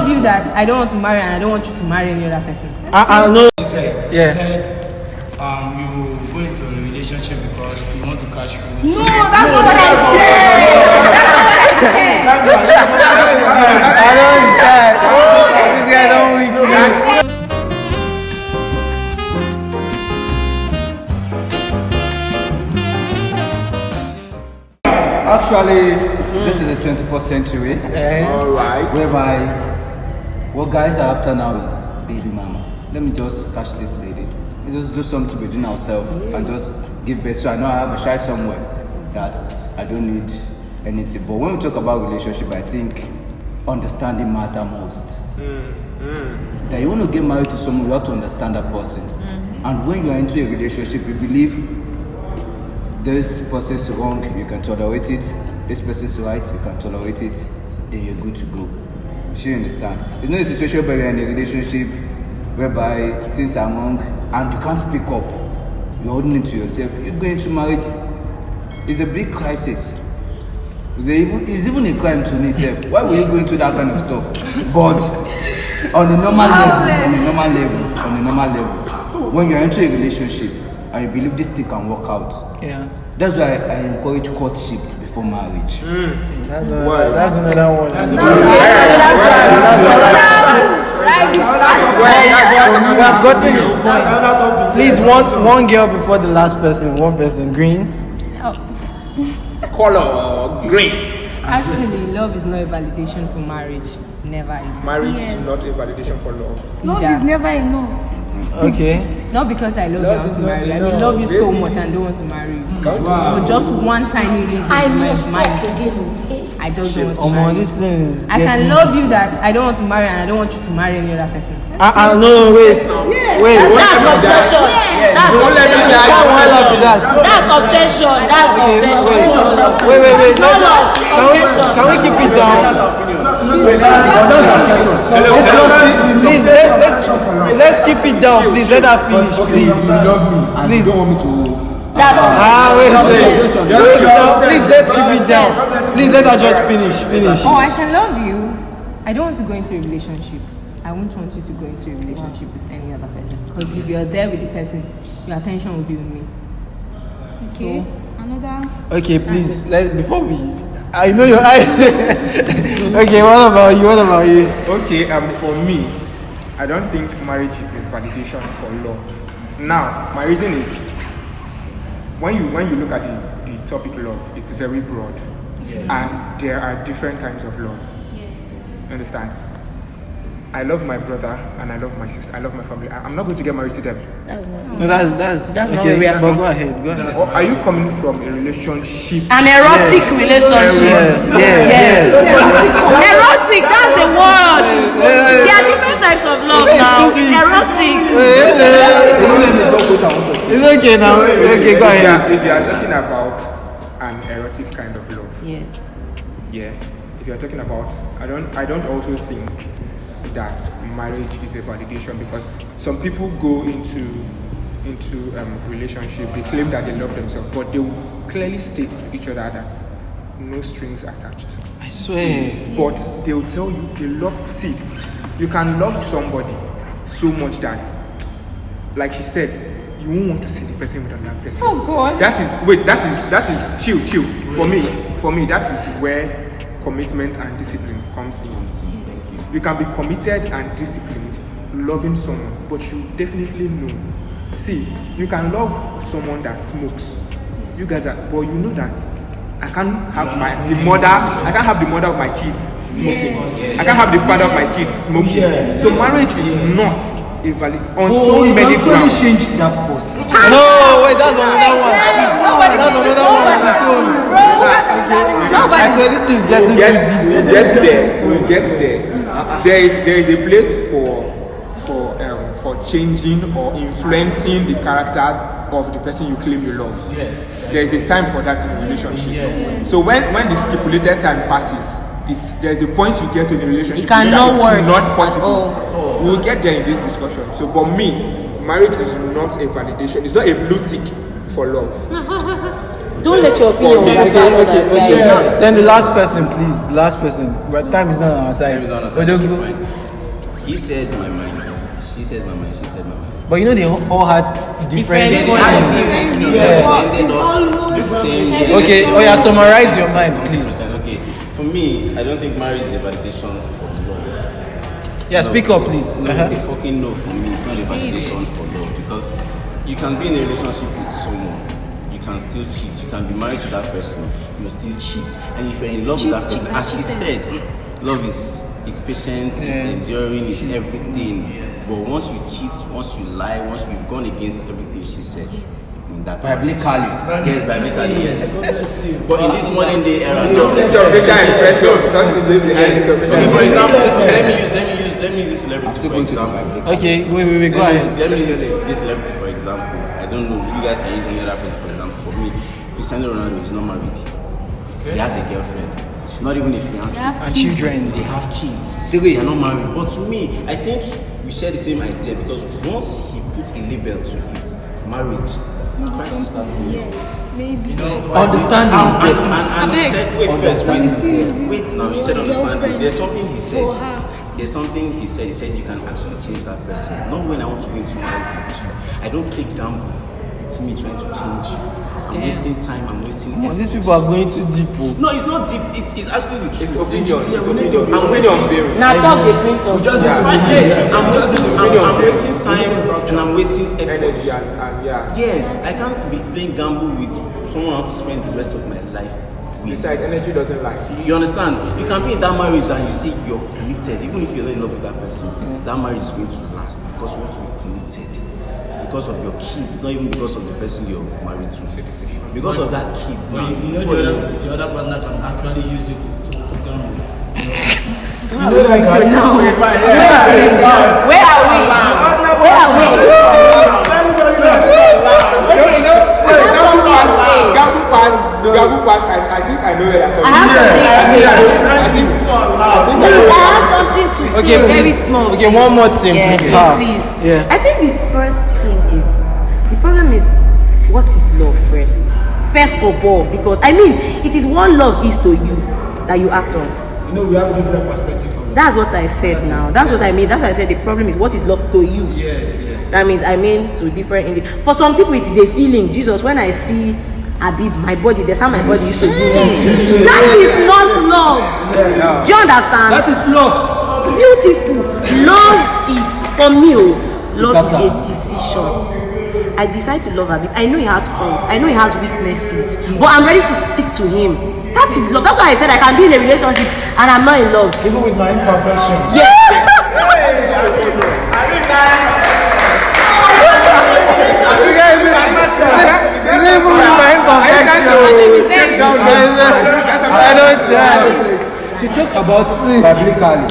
you that I don't want to marry and I don't want you to marry any other person. I know. She said, Yeah. you go into a relationship because you want to catch cruise. No, that's not what I said. That's not what I said. I don't care. This guy don't weak me. Actually, this is the 21st century. Alright. Whereby what guys are after now is baby mama. Let me just catch this lady. Let's just do something within ourselves and just give birth. So I know I have a shy somewhere that I don't need anything. But when we talk about relationship, I think understanding matter most. That you want to get married to someone, you have to understand that person. And when you are into a relationship, you believe this person is wrong, you can tolerate it. This person is right, you can tolerate it. Then you're good to go. You understand? It's not a situation where you're in a relationship whereby things are wrong and you can't speak up. You're holding it to yourself. You're going to marriage. It's a big crisis. It's even a crime to me, self. Why were you going through that kind of stuff? But on a normal level, when you're into a relationship and you believe this thing can work out, that's why I encourage courtship before marriage. That's another one. We have gotten its point. Please, one girl before the last person. One person. Green. Color green. Actually, love is not a validation for marriage. Never is. Marriage is not a validation for love. Love is never enough. Okay. Not because I love you, I want to marry you. I mean, love you so much and don't want to marry you. But just one tiny reason in my mind. I just don't want to marry you. This thing is I can love you that I don't want to marry and I don't want you to marry any other person. No, wait. That's obsession. That's obsession. That's obsession. That's obsession. Wait. Can we keep it down? Please, let's keep it down. Please, let her finish, please. Please. You don't want me to. Wait. Please, let's keep it down. Please, let her just finish. Oh, I can love you. I don't want to go into a relationship. I won't want you to go into a relationship with any other person. Because if you're there with the person, your attention will be with me. Okay. Another. Okay, please. Before we, I know your eye. Okay, what about you? Okay, for me, I don't think marriage is a validation for love. Now, my reason is when you look at the topic love, it's very broad, and there are different kinds of love. Understand? I love my brother and I love my sister. I love my family. I'm not going to get married to them. That's not okay. where we are But from. go ahead. Or are you coming from a relationship? An erotic relationship. Yes. Erotic, that's the word. There are different types of love now. Erotic. It's okay now. Okay, go ahead. If you are talking about an erotic kind of love, Yes. if you are talking about, I don't also think that marriage is a validation, because some people go into relationship, they claim that they love themselves, but they will clearly state to each other that no strings attached. I swear. But they will tell you they love. See, you can love somebody so much that, like she said, you won't want to see the person with another person. Oh God. That is chill. For me, that is where commitment and discipline comes in. You can be committed and disciplined, loving someone, but you definitely know. See, you can love someone that smokes. You guys are, but you know that I can't have the mother of my kids smoking. I can't have the father of my kids smoking. So marriage is not a valid on so many grounds. Change that person. No, wait, that's another one. That's another one. I swear this is getting too deep. We'll get there. There is a place for changing or influencing the characters of the person you claim you love. There is a time for that in a relationship. So when the stipulated time passes, there's a point you get to the relationship. It cannot work. It's not possible. We'll get there in this discussion. So, for me, marriage is not a validation. It's not a blue tick for love. Don't let your opinion overpower others. Okay. Then the last person, please. Last person. But time is not on our side. He said my mind. She said my mind. She said my mind. But you know they all had different Different points. Okay, summarize your mind, please. Okay, for me, I don't think marriage is a validation for love. Yeah, speak up, please. No, it's a fucking no for me. It's not a validation for love because you can be in a relationship with someone, you can still cheat. You can be married to that person, you still cheat. And if you're in love with that person, as she said, love is it's patient, it's enduring, it's everything. But once you cheat, once you lie, once we've gone against everything she said, that's biblically. Yes, biblically, yes. But in this modern day era, for example, let me use this celebrity for example. Okay, wait, go ahead. Let me use this celebrity for example. I don't know if you guys can use any other person for example. For me, Cristiano Ronaldo is not married. He has a girlfriend. She's not even a fiancé. And children. They have kids. They are not married. But to me, I think we share the same idea because once he puts a label to it, marriage, crisis starts going on. Understanding is there. And he said, wait now, she said understanding. There's something he said. There's something he said. He said you can actually change that person. Not when I want to go into marriage with you. I don't take gamble. It's me trying to change you. I'm wasting time, I'm wasting effort. These people are going too deep. No, it's not deep. It's actually the truth. It's opinion. I'm wasting Now talk the print of. I'm wasting time and I'm wasting effort. Energy Yes, I can't be playing gamble with someone I have to spend the rest of my life with. Besides, energy doesn't lie. You understand? You can be in that marriage and you say you're committed, even if you're not in love with that person, that marriage is going to last because you want to be committed. Because of your kids, not even because of the person you're married to. Because of that kid. You know the other partner can actually use it to gamble. You know that guy? No. Where are we? The gamble part, I think I know where you're coming I have something to say. Very small. Okay, one more thing, please. Please. Yeah. I think the first thing is the problem is what is love first. First of all, because I mean it is what love is to you that you act on. You know, we have different perspectives from That's what I said now. That's what I mean. That's why I said the problem is what is love to you. Yes. That means I mean to different. For some people, it is a feeling. Jesus, when I see Abib, my body, that's how my body used to do. That is not love. Do you understand? That is lost. Beautiful. Love is for me. Love is a decision. I decide to love Abib. I know he has faults. I know he has weaknesses, but I'm ready to stick to him. That is love. That's why I said I can be in a relationship and I'm not in love. Even with my imperfections. Yes. She talked about biblically.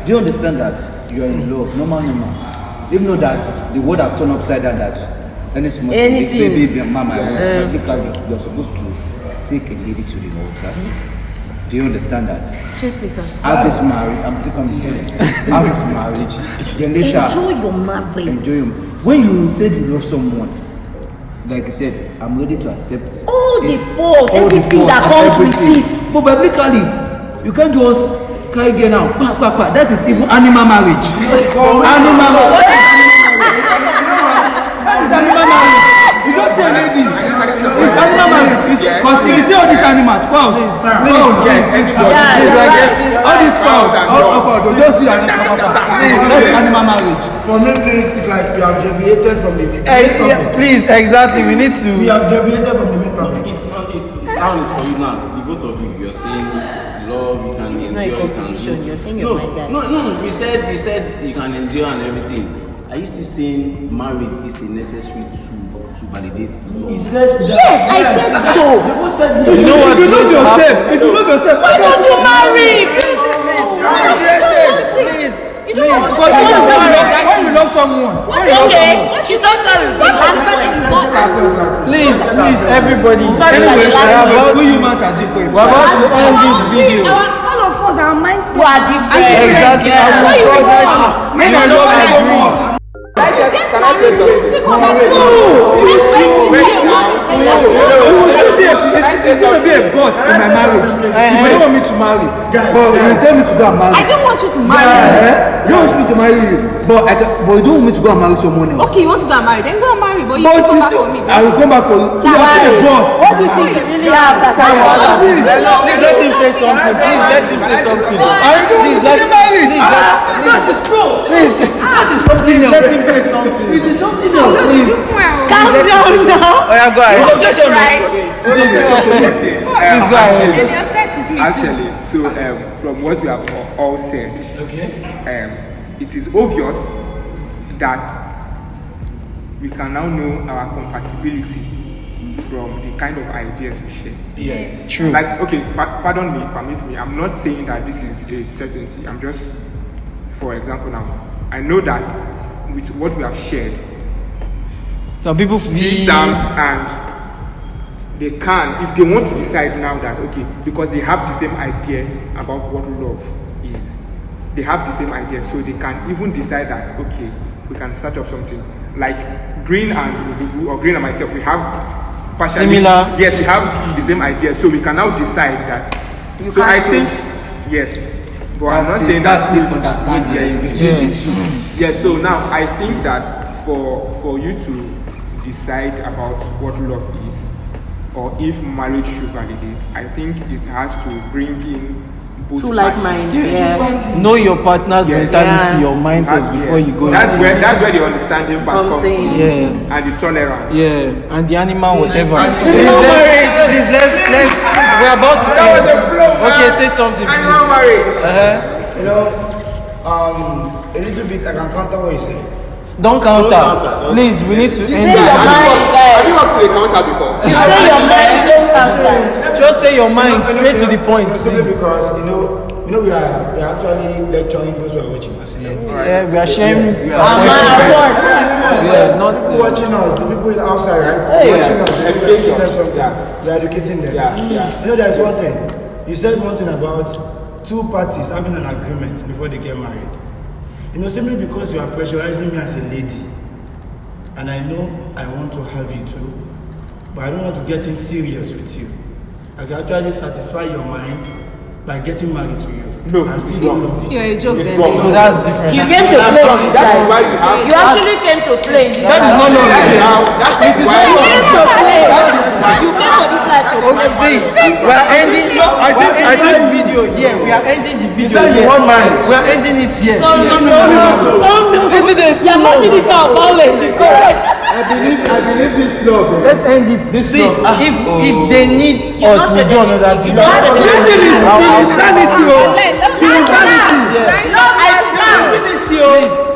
Do you understand that you are in love? Normal. Even though that the word have turned upside down, that Anything. baby, mama, I want biblically, you're supposed to take a lady to the altar. Do you understand that? Have this marriage. I'm still coming here. Have this marriage. Then later, Enjoy your marriage. enjoy him. When you said you love someone, like I said, I'm ready to accept All the this- faults, all the everything faults that and comes with everything. it. But biblically, you can't just carry girl now. That is even animal marriage. Animal marriage. That is animal marriage. You don't tell lady. It's animal marriage. Because if you see all these animals, fowls, yes. All these fowls, just see that's animal marriage. For me, please, it's like we have deviated from the Please, exactly. We need to. We have deviated from the main topic. Now it's for you now. The both of you, you're saying love, you can It's not a endure, you can competition, do. you're saying you're my guy. No. We said you can endure and everything. Are you still saying marriage is a necessary tool to validate love? Yes, I said so. You know what? If you love yourself, Why don't you marry? Please. Because when you love someone, Okay, she talks sorry. please, everybody. Sorry, Anyways, sorry. we humans are different. We're about to end this video. All of us are mindful. We are different. Exactly. Men are not agree. Can I say something? No. It's going to be a but in my marriage. If you don't want me to marry, but you tell me to go and marry. I don't want you to marry. You don't want me to marry you, but you don't want me to go and marry someone else. Okay, you want to go and marry, then go and marry, but you But come you back still, for me. I will come back for you. You are still a but. What do you think you really have that kind of Please, Please let him say something. Please let him say something. Please let him marry. Please, that is something else. Let him say something. See, there's something else. Please. Calm down now. Oh yeah, go ahead. Objection, right? Please go ahead. And you're obsessed with me Actually, so from what we have all said, it is obvious that we can now know our compatibility from the kind of ideas we share. Yes. True. Like, okay, pardon me, permit me. I'm not saying that this is a certainty. I'm just, for example, now I know that with what we have shared, Some people feel Sam and they can, if they want to decide now that okay, because they have the same idea about what love is, they have the same idea, so they can even decide that okay, we can start up something like Green and myself. We have partially Similar. Yes, we have the same idea, so we can now decide that. So I think yes, but I'm not saying that's that the understanding between the two. yes. So now I think that for you to decide about what love is, or if marriage should validate, I think it has to bring in both Two like parties. minds. Yeah. know your partner's Yes. mentality, your mindset before you go. That's into where the understanding part Comes comes in. in, Yeah. and the tolerance. Yeah, and the animal, whatever. And- Please, let's. We're about to That was a end. blow, Okay, man. say something, Animal please. marriage. You know, a little bit I can counter what you say. Don't counter. Please, we need to end Say your it. mind, Have you guys. worked with a counter before? You say your mind, don't counter. Just say your mind straight to the point, Simply please. because we are actually lecturing those who are watching us. Yeah, we are sharing. Yes, not people watching us, the people outside, right? Watching us, educating them something. We are educating them. Yeah. There's one thing. You said one thing about two parties having an agreement before they get married. Simply because you are pressurizing me as a lady, and I know I want to have you too, but I don't want to get in serious with you. I can actually satisfy your mind by getting married to you. No, and it's still wrong. love you. You're a joke It's then. wrong. No, that's different. You came to play in this That is why life. you have. You actually came to play in this That is life. not normal. That is why You came to play. why- You came to this life to play. See, we are ending. I think the video here. We are ending the video said you here. want mine. We are ending it here. No. This video is You're not in this kind of violence. You correct. I believe this love. Let's end it. See, if they need us, not we do saying another video. Listen, it's insanity,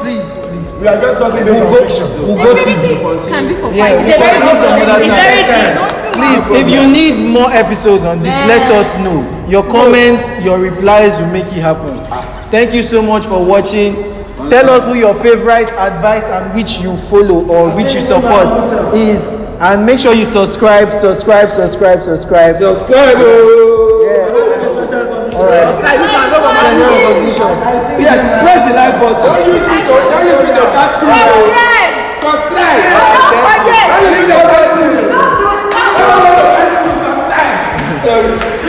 Please. We are just talking based on fiction. We'll go to Can be for yeah, 5 we'll years. continue some other It's very time. deep. Please, if you need more episodes on this, let us know. Your comments, your replies will make it happen. Thank you so much for watching. Tell us who your favorite advice and which you follow or which you support is. And make sure you subscribe. Subscribe. Alright. Yes, press the like button. Subscribe. Subscribe. Sorry.